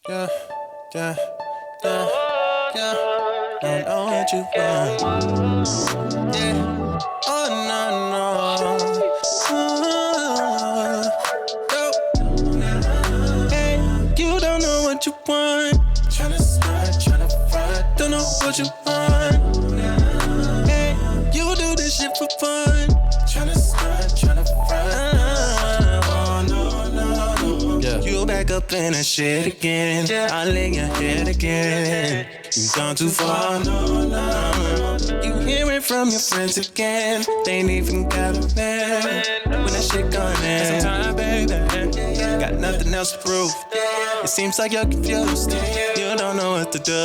Yeah, yeah, yeah, yeah. Don't know what you want. Yeah. Oh no no. Hey, you don't know what you want. Tryna start, tryna front. Don't know what you want. Hey, you do this shit for fun. Tryna start, tryna front. Oh no no no. Yeah. You back up in that shit again. I'll lay your head again. You gone too far. No, no. You hear it from your friends again. They ain't even got a man. When that shit gone in. Sometime, baby. Got nothing else to prove. It seems like you're confused. You don't know what to do.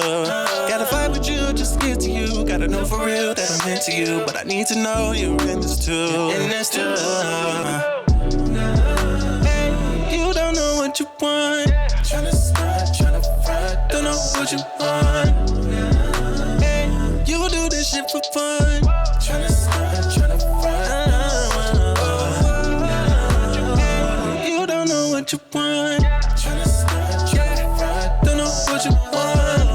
Gotta fight with you just to get to you. Gotta know for real that I'm into you. But I need to know you're in this too. In this too. Hey, you don't know what you want. Tryna start, tryna front. Don't know what you want. Hey, you do this shit for fun. Tryna start, tryna front. Hey, you don't know what you want. Tryna start, tryna front. Don't know what you want.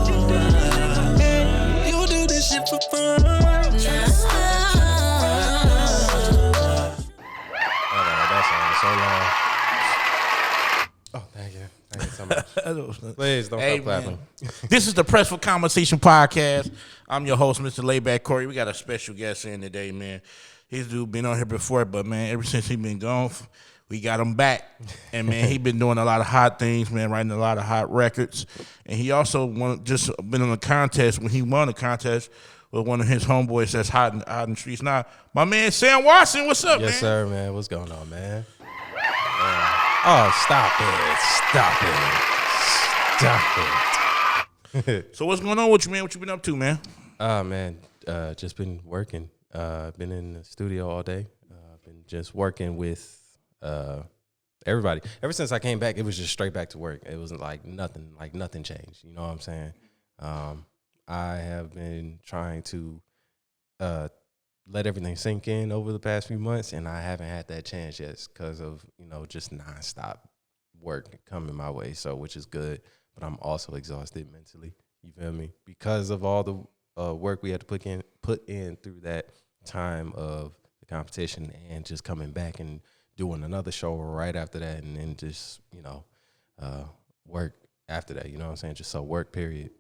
Hey, you do this shit for fun. Tryna start, That song is so long. Oh, thank you. Thank you so much. Please don't stop clapping. This is the Press for Conversation podcast. I'm your host, Mr. Layback Corey. We got a special guest in today, man. He's dude been on here before, but man, ever since he been gone, we got him back. And man, he been doing a lot of hot things, man, writing a lot of hot records. And he also just been on a contest. When he won a contest with one of his homeboys that's hot in the streets now. My man Sam Watson, what's up, man? Yes, sir, man. What's going on, man? Oh, stop it. So what's going on with you, man? What you been up to, man? Man, just been working. Been in the studio all day. Been just working with everybody. Ever since I came back, it was just straight back to work. It wasn't like nothing changed. You know what I'm saying? I have been trying to let everything sink in over the past few months, and I haven't had that chance yet because of, just nonstop work coming my way, so which is good, but I'm also exhausted mentally, you feel me? Because of all the work we had to put in through that time of the competition and just coming back and doing another show right after that, and then just, work after that, you know what I'm saying? Just so work, period.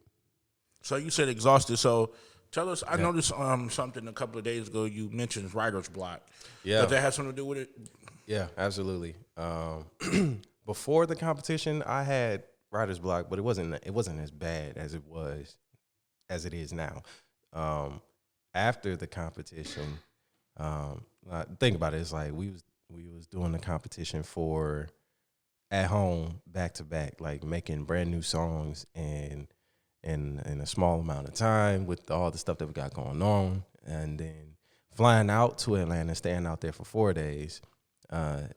So you said exhausted, so tell us, I noticed something a couple of days ago. You mentioned writer's block. Yeah. Does that have something to do with it? Yeah, absolutely. Before the competition, I had writer's block, but it wasn't as bad as it is now. After the competition, think about it. It's like we was doing the competition for at home back to back, like making brand new songs and in a small amount of time with all the stuff that we got going on, and then flying out to Atlanta, staying out there for 4 days. Then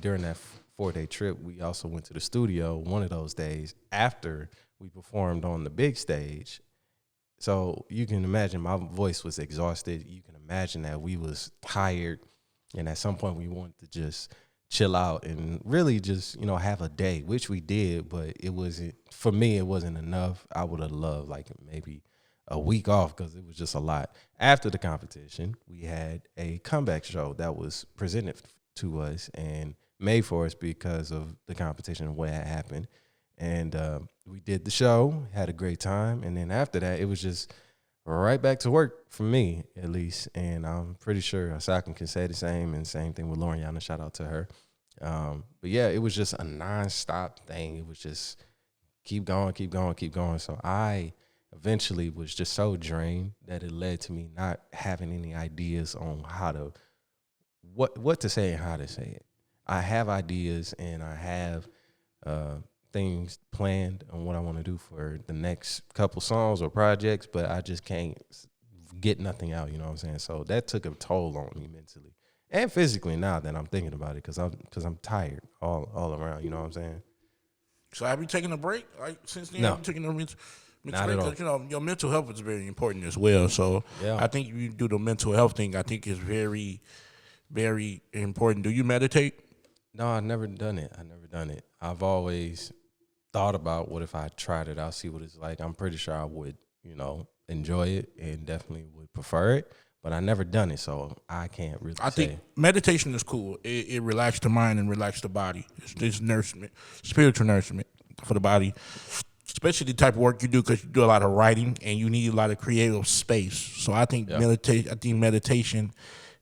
during that 4-day trip, we also went to the studio one of those days after we performed on the big stage. So you can imagine my voice was exhausted. You can imagine that we was tired, and at some point we wanted to just chill out and really just, have a day, which we did, but it wasn't enough. I would have loved like maybe a week off because it was just a lot. After the competition, we had a comeback show that was presented to us and made for us because of the competition and what had happened. And we did the show, had a great time. And then after that, it was just right back to work for me, at least. And I'm pretty sure Asaka can say the same, and same thing with Loriana. Shout out to her. But yeah, it was just a nonstop thing. It was just keep going. So I eventually was just so drained that it led to me not having any ideas on what to say and how to say it. I have ideas and I have things planned on what I want to do for the next couple songs or projects, but I just can't get nothing out, you know what I'm saying? So that took a toll on me mentally and physically now that I'm thinking about it, because I'm tired all around, you know what I'm saying? So have you taken a break since then? No. Have you taken a mental Not break? at all. Because, your mental health is very important as well. So Yeah. I think if you do the mental health thing, I think it's very, very important. Do you meditate? No, I've never done it. I've always thought about what if I tried it out, see what it's like. I'm pretty sure I would, enjoy it and definitely would prefer it. But I never done it, so I can't really I say. think meditation is cool. It relaxes the mind and relaxes the body. It's nourishment, spiritual nourishment for the body, especially the type of work you do because you do a lot of writing and you need a lot of creative space. So I think meditation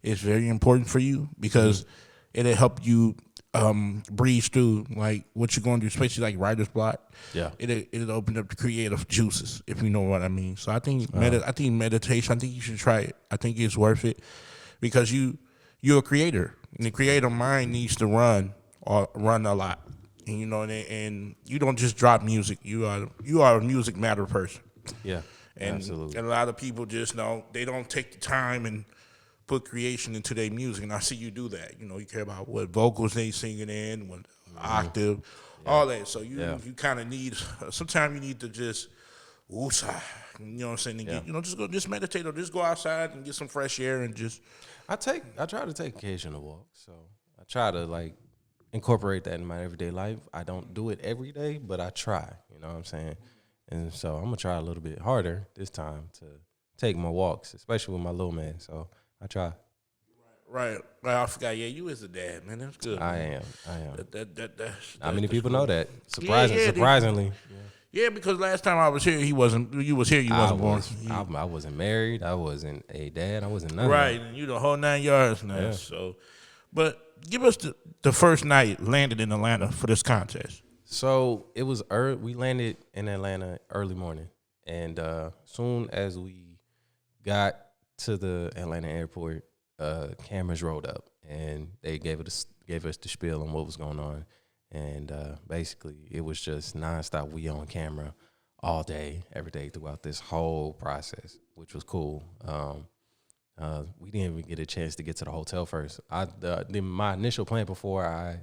is very important for you because it'll help you breeze through like what you're going to do, especially like writer's block. Yeah, it'll open up the creative juices, if you know what I mean. So I think meditation. I think you should try it. I think it's worth it because you're a creator, and the creative mind needs to run a lot. And and you don't just drop music. You are a music matter person. Yeah, and absolutely. And a lot of people just they don't take the time and put creation into their music, and I see you do that. You care about what vocals they singing in, what octave, all that. So you kind of need. Sometimes you need to just woosah. You know what I'm saying? And get, just meditate or just go outside and get some fresh air and just. I try to take occasional walks, so I try to incorporate that in my everyday life. I don't do it every day, but I try. You know what I'm saying? And so I'm gonna try a little bit harder this time to take my walks, especially with my little man. So I try. Right. I forgot. Yeah, you is a dad, man. That's good. I am. Not many people know that. Surprisingly. Yeah, because last time I was here, you wasn't born. I wasn't married. I wasn't a dad. I wasn't nothing. Right, and you the whole 9 yards now. Yeah. So, but give us the first night landed in Atlanta for this contest. So it was we landed in Atlanta early morning, and soon as we got to the Atlanta airport, cameras rolled up, and they gave us the spiel on what was going on. And basically, it was just nonstop. We on camera all day, every day throughout this whole process, which was cool. We didn't even get a chance to get to the hotel first. My initial plan before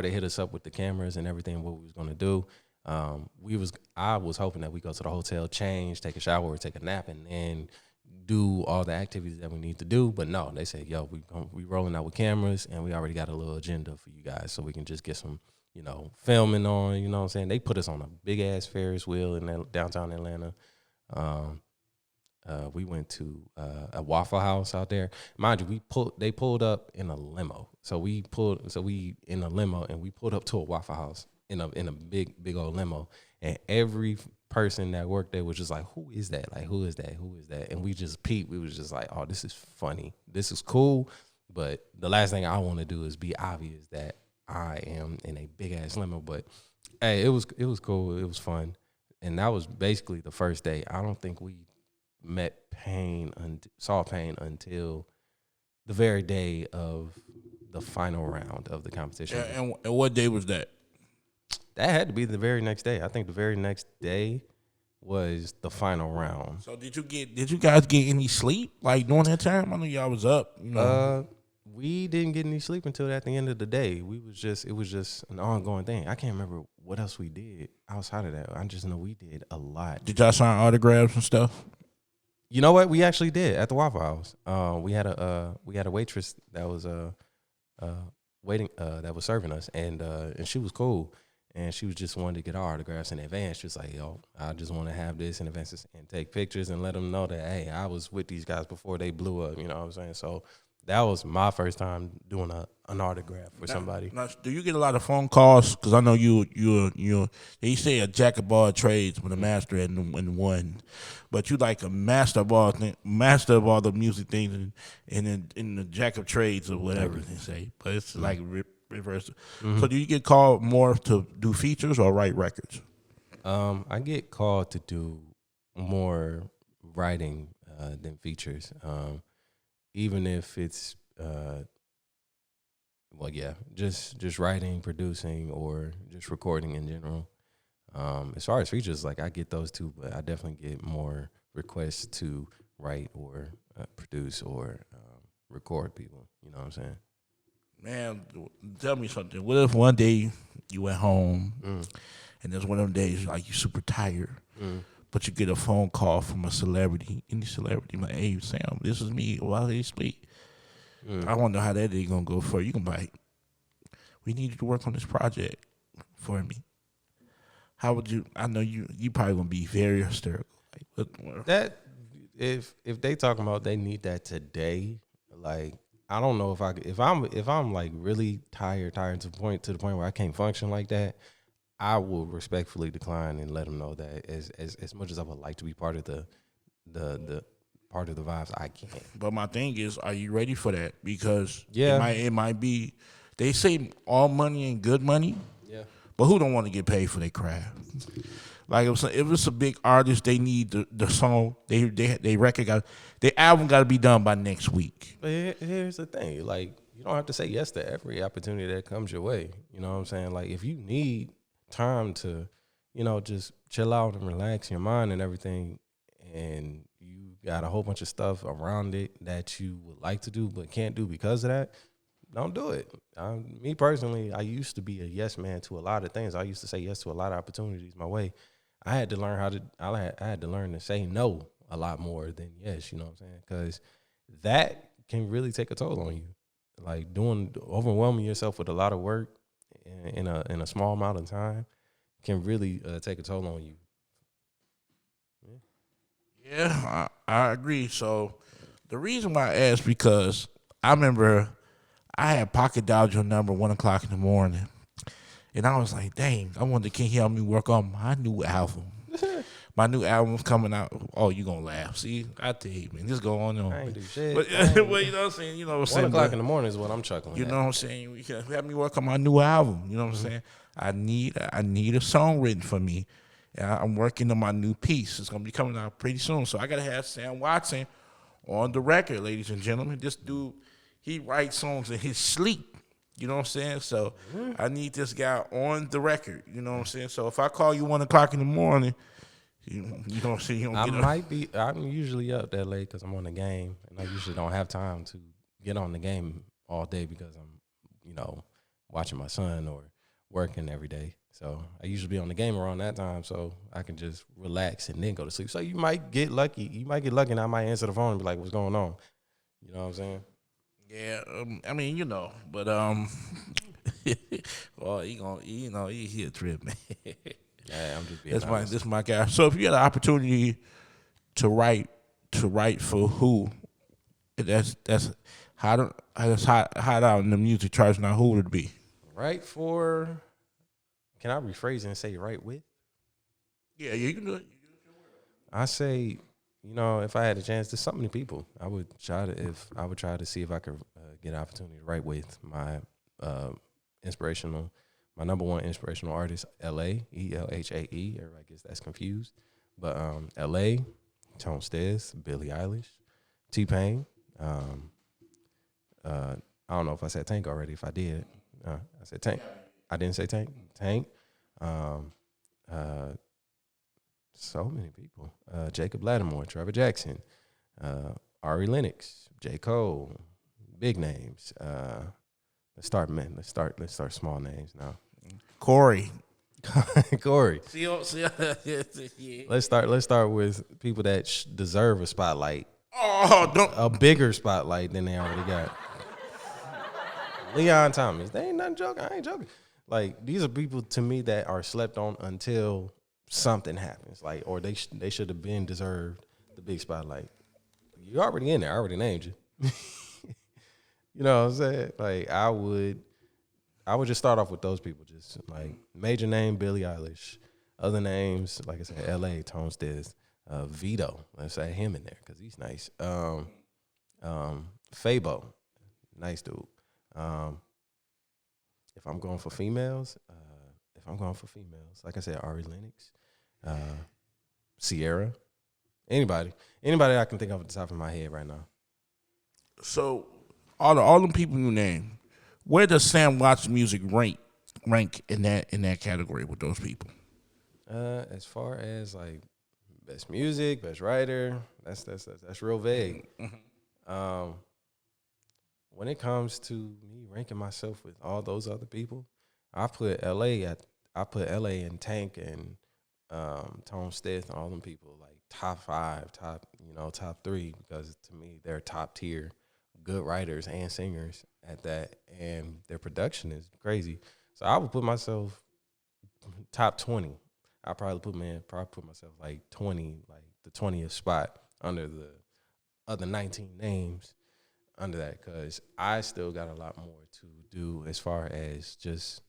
they hit us up with the cameras and everything, what we was gonna do, I was hoping that we go to the hotel, change, take a shower, take a nap, and then do all the activities that we need to do. But no, they said, yo, we rolling out with cameras, and we already got a little agenda for you guys, so we can just get some, filming on, you know what I'm saying? They put us on a big-ass Ferris wheel in downtown Atlanta. We went to a Waffle House out there. Mind you, they pulled up in a limo. So we in a limo, and we pulled up to a Waffle House in a big old limo, and every person that worked there was just like, who is that? Like, who is that? Who is that? And we just peeped. We was just like, oh, this is funny. This is cool. But the last thing I want to do is be obvious that I am in a big ass limo. But hey, it was cool. It was fun. And that was basically the first day. I don't think we saw Pain until the very day of the final round of the competition. And what day was that? That had to be the very next day. I think the very next day was the final round. So did you guys get any sleep during that time? I know y'all was up. We didn't get any sleep until at the end of the day. It was just an ongoing thing. I can't remember what else we did outside of that. I just know we did a lot. Did y'all sign autographs and stuff? You know what? We actually did at the Waffle House. We had a waitress that was waiting that was serving us, and she was cool. And she was just wanting to get our autographs in advance. She was like, yo, I just want to have this in advance and take pictures and let them know that, hey, I was with these guys before they blew up. You know what I'm saying? So that was my first time doing an autograph for somebody. Now, do you get a lot of phone calls? Because I know you they say a jack of all trades, but a master in one. But you like a master of all the music things and in the jack of trades or whatever they say. But it's like reverse. Mm-hmm. So do you get called more to do features or write records? I get called to do more writing than features. Even if it's just writing, producing, or just recording in general. As far as features, I get those too, but I definitely get more requests to write or produce or record people. You know what I'm saying? Man, tell me something. What if one day you went home and there's one of them days you're super tired, but you get a phone call from a celebrity, any celebrity, like, hey, Sam, this is me while they speak. I wonder how that day gonna go for you. You can be like, we need you to work on this project for me. how would you? I know you probably gonna be very hysterical. That if they talking about they need that today, like I don't know if I'm like really tired to the point where I can't function like that, I will respectfully decline and let them know that as much as I would like to be part of the part of the vibes, I can't. But my thing is, are you ready for that? Because Yeah. it might be. They say all money ain't good money. Yeah. But who don't want to get paid for their craft? Like if it's a big artist, they need the song. They record got their album got to be done by next week. But here's the thing, like you don't have to say yes to every opportunity that comes your way. You know what I'm saying? Like if you need time to, just chill out and relax your mind and everything, and you got a whole bunch of stuff around it that you would like to do but can't do because of that, don't do it. Me personally, I used to be a yes man to a lot of things. I used to say yes to a lot of opportunities my way. I had to learn I had to learn to say no a lot more than yes, you know what I'm saying? Because that can really take a toll on you. Like overwhelming yourself with a lot of work in a small amount of time can really take a toll on you. Yeah, I agree. So the reason why I asked, because I remember I had pocket dialed your number 1:00 in the morning, and I was like, "Dang, I wonder can he help me work on my new album." My new album's coming out. Oh, you gonna laugh? See, I tell you, man, this go on. I ain't do shit. But well, you know what I'm saying. You know what I'm saying. 1:00 in the morning is what I'm chuckling. You know what I'm saying. You can help me work on my new album. You know what I'm saying. I need a song written for me. And I'm working on my new piece. It's gonna be coming out pretty soon. So I gotta have Sam Watson on the record, ladies and gentlemen. This dude, he writes songs in his sleep. You know what I'm saying? So I need this guy on the record. You know what I'm saying? So if I call you 1:00 in the morning, you don't see you don't get up. I'm usually up that late because I'm on the game, and I usually don't have time to get on the game all day because I'm, watching my son or working every day. So I usually be on the game around that time, so I can just relax and then go to sleep. So you might get lucky. And I might answer the phone and be like, "What's going on?" You know what I'm saying? Yeah, I mean, but well, he a trip, man. Yeah, I'm just being honest. This my guy. So if you had an opportunity to write for who, that's hot out in the music charts. Now, who would it be? Right for? Can I rephrase it and say right with? Yeah, you can do it. I say, if I had a chance, there's so many people. I would try to see if I could get an opportunity to write with my my number one inspirational artist, L.A., ELHAE. Everybody gets that's confused. But L.A., Tone Stez, Billie Eilish, T-Pain. I don't know if I said Tank already. If I did, I said Tank. I didn't say Tank. Tank. So many people. Jacob Lattimore, Trevor Jackson, Ari Lennox, J. Cole, big names. Let's start small names now. Corey. Corey. Yeah. Let's start with people that deserve a spotlight. Oh, a bigger spotlight than they already got. Leon Thomas. They ain't nothing joking. I ain't joking. Like, these are people to me that are slept on until something happens. Like, or they should have been deserved the big spotlight. You're already in there. I already named you. You know what I'm saying? Like, I would just start off with those people. Just like major name Billie Eilish. Other names, like I said, L.A., Tone Stez, Vito. Let's add him in there because he's nice. Fabo, nice dude. If I'm going for females, like I said, Ari Lennox, Sierra, anybody I can think of at the top of my head right now. So all the people you name, where does Sam Watts music rank in that category with those people? As far as like best music, best writer, that's real vague. Mm-hmm. When it comes to me ranking myself with all those other people, I put LA and Tank and Tone Stith and all them people like top 5, top 3, because to me they're top tier, good writers and singers at that, and their production is crazy. So I would put myself top 20. I probably put myself like 20, like the 20th spot under the other 19 names under that, because I still got a lot more to do as far as just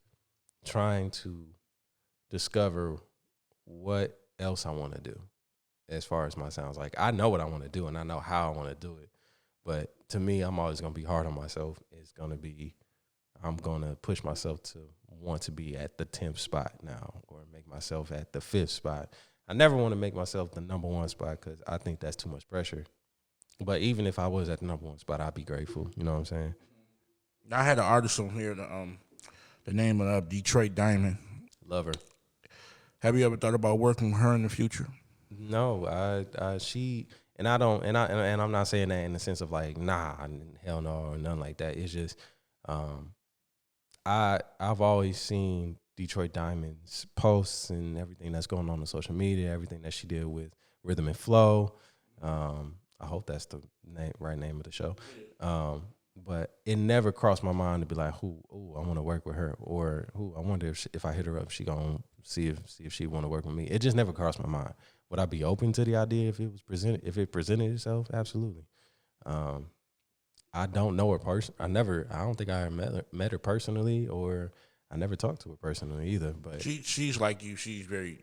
trying to discover what else I want to do as far as my sounds. Like, I know what I want to do and I know how I want to do it. But to me, I'm always going to be hard on myself. I'm going to push myself to want to be at the 10th spot now, or make myself at the 5th spot. I never want to make myself the number 1 spot, because I think that's too much pressure. But even if I was at the number 1 spot, I'd be grateful. You know what I'm saying? I had an artist on here, the name of Detroit Diamond. Love her. Have you ever thought about working with her in the future? No, I'm not saying that in the sense of like, nah, hell no, or nothing like that. It's just, I've always seen Detroit Diamond's posts and everything that's going on social media, everything that she did with Rhythm and Flow. I hope that's the right name of the show. But it never crossed my mind to be like, I want to work with her, or I wonder if I hit her up, she gonna see if she want to work with me. It just never crossed my mind. Would I be open to the idea if it presented itself? Absolutely. I don't know her I don't think I met her personally, or I never talked to her personally either. But she's like you. She's very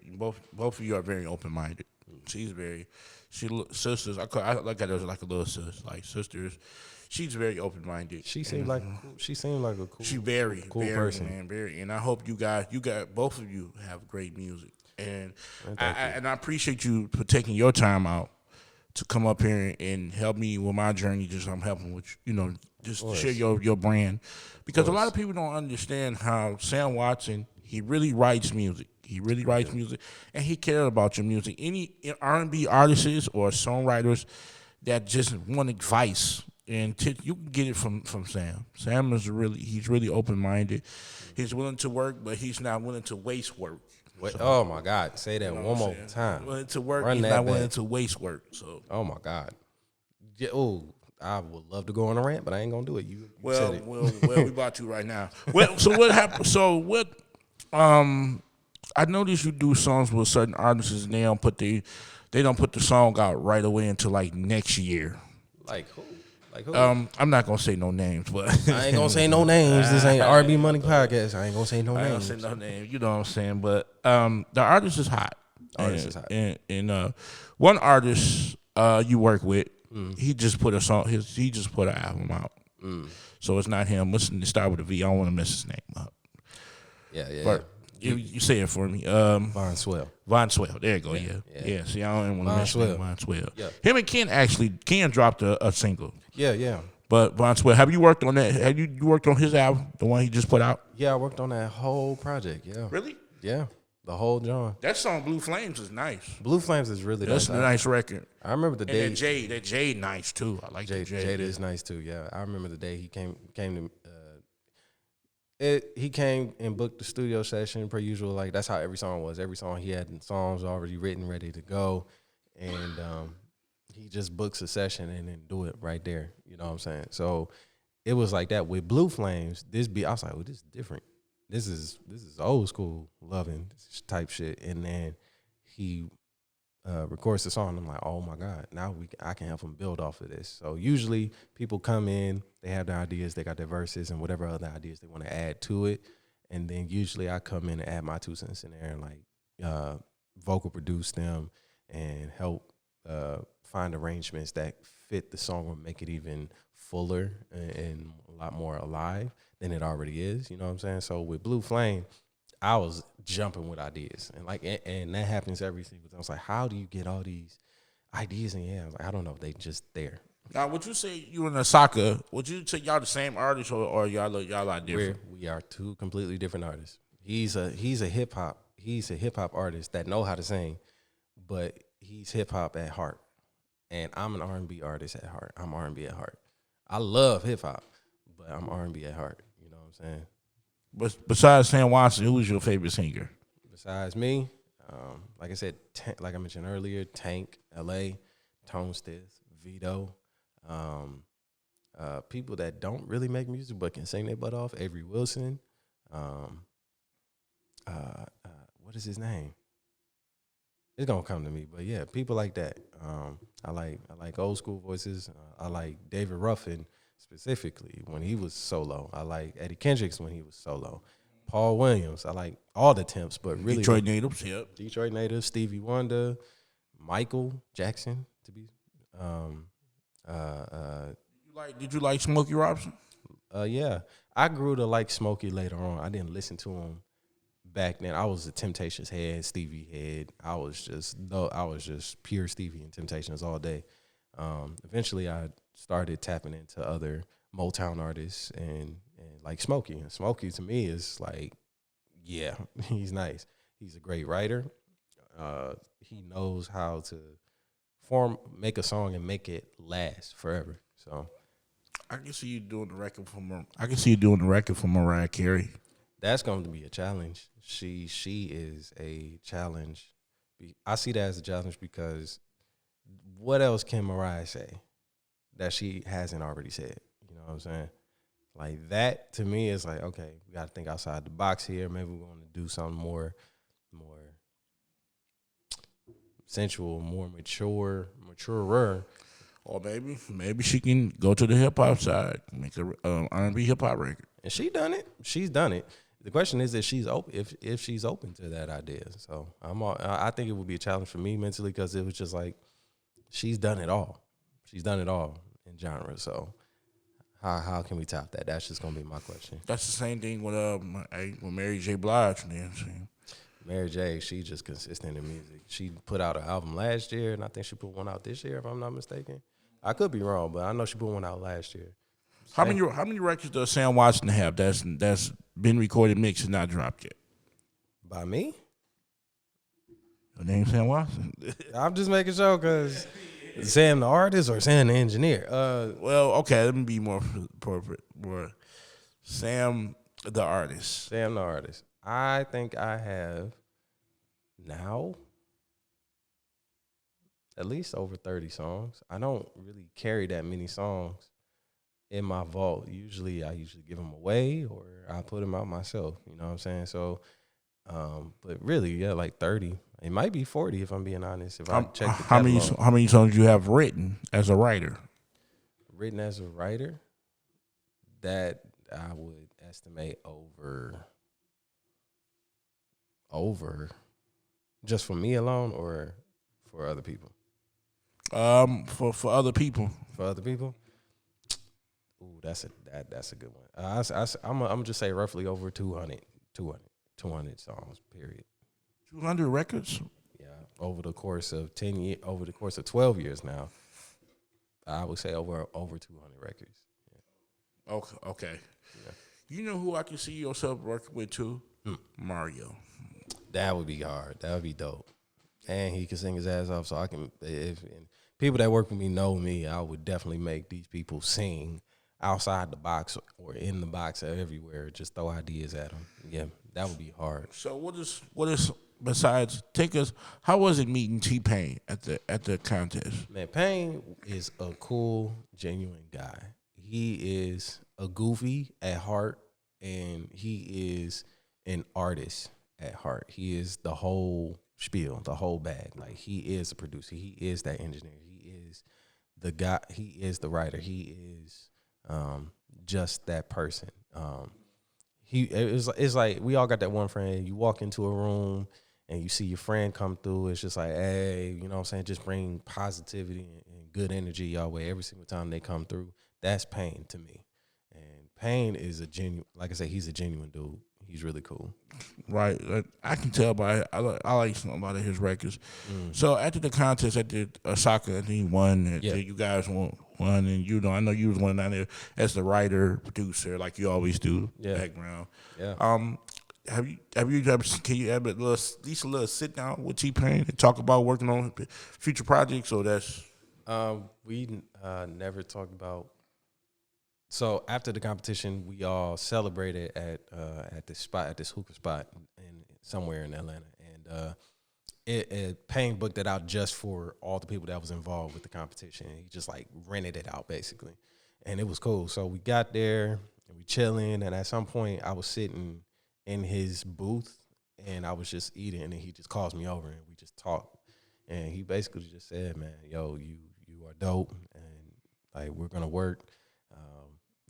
both of you are very open minded. Sisters. I look at her as like a little sis, like sisters. She's very open minded. She seemed like a cool. She very person, man, very. And I hope you got both of you have great music. And I appreciate you for taking your time out to come up here and help me with my journey. Just I'm helping with, just share your brand, because a lot of people don't understand how Sam Watson, he really writes music. And he cares about your music. Any R&B artists or songwriters that just want advice, and you can get it from Sam. Sam is he's really open minded. He's willing to work, but he's not willing to waste work. Oh my God! Say that one more time. Willing to work, he's not willing to waste work. So. Oh my God! Yeah, I would love to go on a rant, but I ain't gonna do it. You said it. Well, we about to right now. Well, so what happened? So what? I noticed you do songs with certain artists, and they don't put the song out right away until like next year. Like who? I'm not gonna say no names, but I ain't gonna say no names. This ain't RB Money Podcast. I ain't gonna say no names. I ain't gonna say no names. You know what I'm saying? But the artist is hot. And one artist you work with, he just put a song. He just put an album out. So it's not him. Let's start with a V. I don't want to mess his name up. Yeah. But you say it for me. Von Swell. There you go. Yeah. See, I don't want to mention Von Swell. Yeah. Him and Ken dropped a single. Yeah. But Von Swell, have you worked on that? Have you worked on his album, the one he just put out? Yeah, I worked on that whole project. Yeah. Really? Yeah. The whole John. That song Blue Flames is nice. Blue Flames is really nice. That's a nice record. I remember the day. And that Jade nice too. I like Jade. Jade is nice too. Yeah, I remember the day he came to. He came and booked the studio session per usual. Like, that's how every song was. Every song he had songs already written, ready to go, and he just books a session and then do it right there. You know what I'm saying? So it was like that with Blue Flames. I was like, this is different. This is old school loving type shit. And then he records the song. And I'm like, oh my God, now I can help him build off of this. So usually people come in, they have their ideas, they got their verses and whatever other ideas they want to add to it. And then usually I come in and add my 2 cents in there and like vocal produce them and help find arrangements that fit the song or make it even fuller and a lot more alive than it already is. You know what I'm saying? So with Blue Flame, I was jumping with ideas, and that happens every single time. I was like, how do you get all these ideas in your head? I was like, I don't know, they just there. Now, would you say you and Asaka, would you say y'all the same artist or y'all are different? We are 2 completely different artists. He's a hip hop artist that know how to sing, but he's hip hop at heart, and I'm an R&B artist at heart. I'm R&B at heart. I love hip hop, but I'm R&B at heart. You know what I'm saying? But besides Sam Watson, who was your favorite singer? Besides me, like I said, like I mentioned earlier, Tank, L.A., Tone Stith, Vito, people that don't really make music but can sing their butt off, Avery Wilson, what is his name? It's gonna come to me. But yeah, people like that. I like old school voices. I like David Ruffin specifically when he was solo. I like Eddie Kendricks when he was solo. Paul Williams. I like all the temps, but really Detroit natives, yep. Detroit native, Stevie Wonder, Michael Jackson to be. Did you like Smokey Robinson? Yeah, I grew to like Smokey later on. I didn't listen to him back then. I was a Temptations head, Stevie head. I was just pure Stevie and Temptations all day. Eventually, I started tapping into other Motown artists and like Smokey. And Smokey to me is like, yeah, he's nice. He's a great writer. He knows how to make a song and make it last forever. So I can see you doing the record for Mariah Carey. that's going to be a challenge. She is a challenge. I see that as a challenge because what else can Mariah say that she hasn't already said? You know what I'm saying? Like that to me is like, okay, we got to think outside the box here. Maybe we're going to do something more sensual, more maturer. Or maybe she can go to the hip hop side, make a R&B hip hop record. And she done it. She's done it. The question is if she's open, if she's open to that idea. So I think it would be a challenge for me mentally because it was just like she's done it all. She's done it all in genre. So how can we top that? That's just gonna be my question. That's the same thing with Mary J. Blige. Mary J. She's just consistent in music. She put out an album last year, and I think she put one out this year, if I'm not mistaken. I could be wrong, but I know she put one out last year. How many records does Sam Watson have that's been recorded, mixed, and not dropped yet? By me? Your name's Sam Watson. I'm just making sure because Sam the artist or Sam the engineer? Well, okay, let me be more appropriate. More Sam the artist. Sam the artist. I think I have now at least over 30 songs. I don't really carry that many songs in my vault. Usually I give them away or I put them out myself. You know what I'm saying? So, but really, yeah, like 30. It might be 40 if I'm being honest. If I check the catalog. How many songs you have written as a writer? Written as a writer, that I would estimate over just for me alone or for other people? For other people. For other people? Ooh, that's a good one. I'm gonna just say roughly over 200 songs, period. 200 records? Yeah, over the course of 10 years, over the course of 12 years now, I would say over 200 records. Yeah. Okay. Yeah. You know who I can see yourself working with too? Mario. That would be hard. That would be dope. And he can sing his ass off, so I can. If people that work with me know me, I would definitely make these people sing outside the box or in the box or everywhere. Just throw ideas at them. Yeah, that would be hard. So what is besides take us? How was it meeting T-Pain at the contest? Man, Pain is a cool, genuine guy. He is a goofy at heart, and he is an artist at heart. He is the whole spiel, the whole bag. Like, he is a producer. He is that engineer. He is the guy. He is the writer. He is just that person. It's like we all got that one friend. You walk into a room and you see your friend come through. It's just like, hey, you know what I'm saying? Just bring positivity and good energy y'all way every single time they come through. That's Pain to me. And Pain is a genuine, like I said, he's a genuine dude. He's really cool. Right. I can tell by I like a lot of his records. So after the contest, at the Osaka, I think he won. Yeah. You guys won, and I know you was one down there as the writer, producer, like you always do. Yeah. Background. Yeah. Can you have at least a little sit down with T-Pain and talk about working on future projects? Or that's we never talked about. So after the competition, we all celebrated at this hookah spot somewhere in Atlanta, and Pain booked it out just for all the people that was involved with the competition. He just like rented it out basically, and it was cool. So we got there and we chilling, and at some point I was sitting in his booth and I was just eating, and he just calls me over and we just talked. and he basically just said, "Man, yo, you are dope, and like we're gonna work."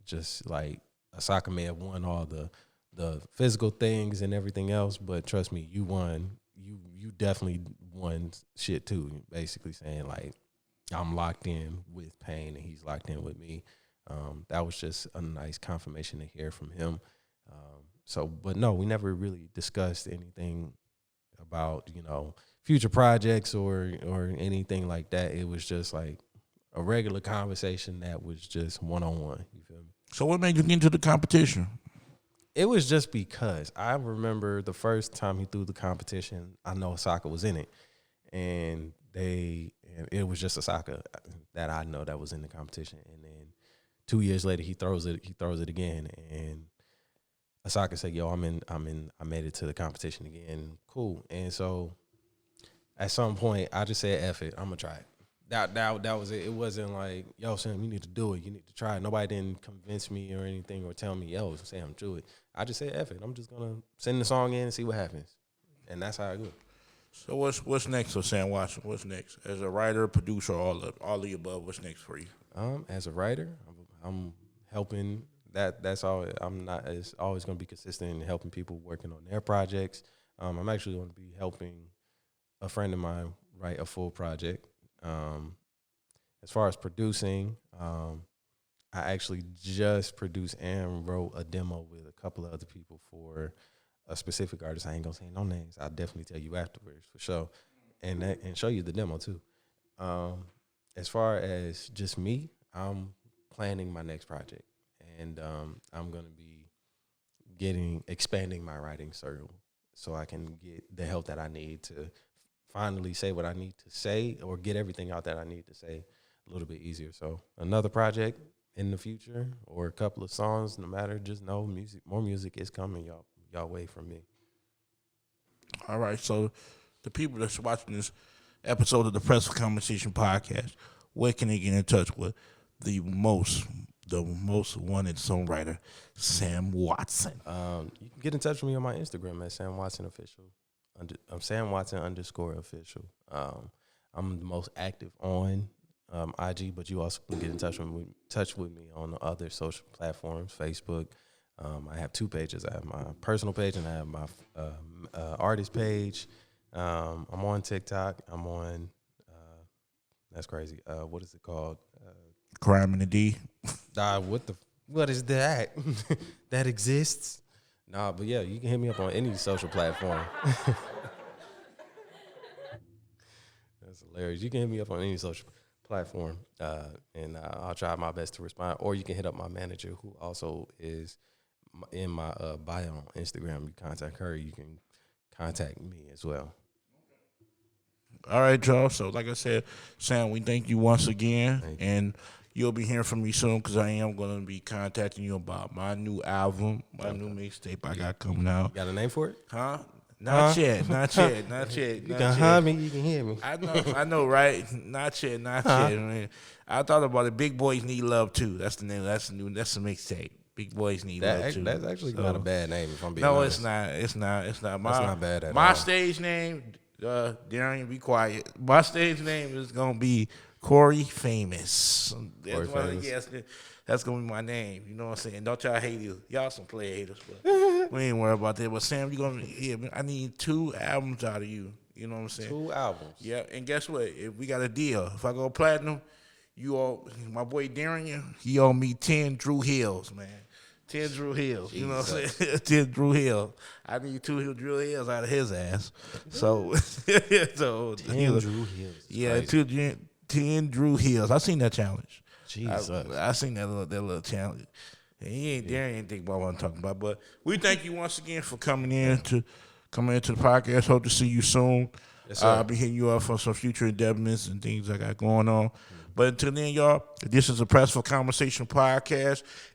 Just like Asaka may have won all the physical things and everything else, but trust me, you won. You definitely won shit too. Basically saying like, I'm locked in with Pain and he's locked in with me. That was just a nice confirmation to hear from him. But no, we never really discussed anything about, future projects or anything like that. It was just like a regular conversation that was just one-on-one. You feel me? So what made you get into the competition? It was just because I remember the first time he threw the competition, I know Asaka was in it. And it was just Asaka that I know that was in the competition. And then 2 years later he throws it again. And Asaka said, "Yo, I made it to the competition again." Cool. And so at some point I just said, "F it, I'm gonna try it." That was it. It wasn't like, "Yo, Sam, you need to do it. You need to try it." Nobody didn't convince me or anything or tell me, "Yo, Sam, do it." I just said, "F it. I'm just gonna send the song in and see what happens." And that's how I go. So what's next for Sam Watson? What's next as a writer, producer, all of the above? What's next for you? As a writer, I'm helping. That's all. I'm not. It's always gonna be consistent in helping people working on their projects. I'm actually going to be helping a friend of mine write a full project. As far as producing, I actually just produced and wrote a demo with a couple of other people for a specific artist. I ain't gonna say no names. I'll definitely tell you afterwards for sure, and show you the demo too. As far as just me, I'm planning my next project, and I'm gonna be expanding my writing circle so I can get the help that I need to finally say what I need to say or get everything out that I need to say a little bit easier. So another project in the future or a couple of songs, no matter, just know more music is coming y'all way from me. All right, so the people that's watching this episode of the Press for Conversation podcast, where can they get in touch with the most wanted songwriter, Sam Watson? You can get in touch with me on my Instagram at Sam Watson Official. I'm Sam Watson _official. I'm the most active on IG, but you also can get in touch with me on the other social platforms, Facebook. I have 2 pages. I have my personal page and I have my artist page. I'm on TikTok. I'm on, that's crazy. What is it called? Crime in the D. What is that? That exists? Nah, but yeah, you can hit me up on any social platform. That's hilarious. You can hit me up on any social platform, and I'll try my best to respond. Or you can hit up my manager, who also is in my bio on Instagram. You contact her. You can contact me as well. All right, y'all. So like I said, Sam, we thank you once again. And you'll be hearing from me soon because I am going to be contacting you about my new album, my new mixtape I got coming out. You got a name for it? Huh? Not yet. You can hear me. You can hear me. I know, right? Not yet. Man. I thought about it. Big Boys Need Love Too. That's the name. That's the mixtape. Big Boys Need Love Too. That's actually not a bad name, if I'm being honest. No, it's not. It's not. That's not bad at all. My stage name, Darian, be quiet. My stage name is gonna be Corey Famous. That's gonna be my name. You know what I'm saying? Don't y'all hate you. Y'all some player haters, but we ain't worried about that. But Sam, I need 2 albums out of you. You know what I'm saying? 2 albums. Yeah, and guess what? If we got a deal, if I go platinum, my boy Darian, he owe me 10 Drew Hills, man. 10 Drew Hills. You know what I'm saying? 10 Drew Hills. I need 2 Drew Hills out of his ass. So 10 Drew Hills. Yeah, 10 Drew Hills. I seen that challenge. Jesus. I seen that little challenge. And he ain't there anything about what I'm talking about. But we thank you once again for coming into the podcast. Hope to see you soon. Yes, sir. I'll be hitting you up for some future endeavors and things I got going on. But until then, y'all, this is a Press for Conversation podcast.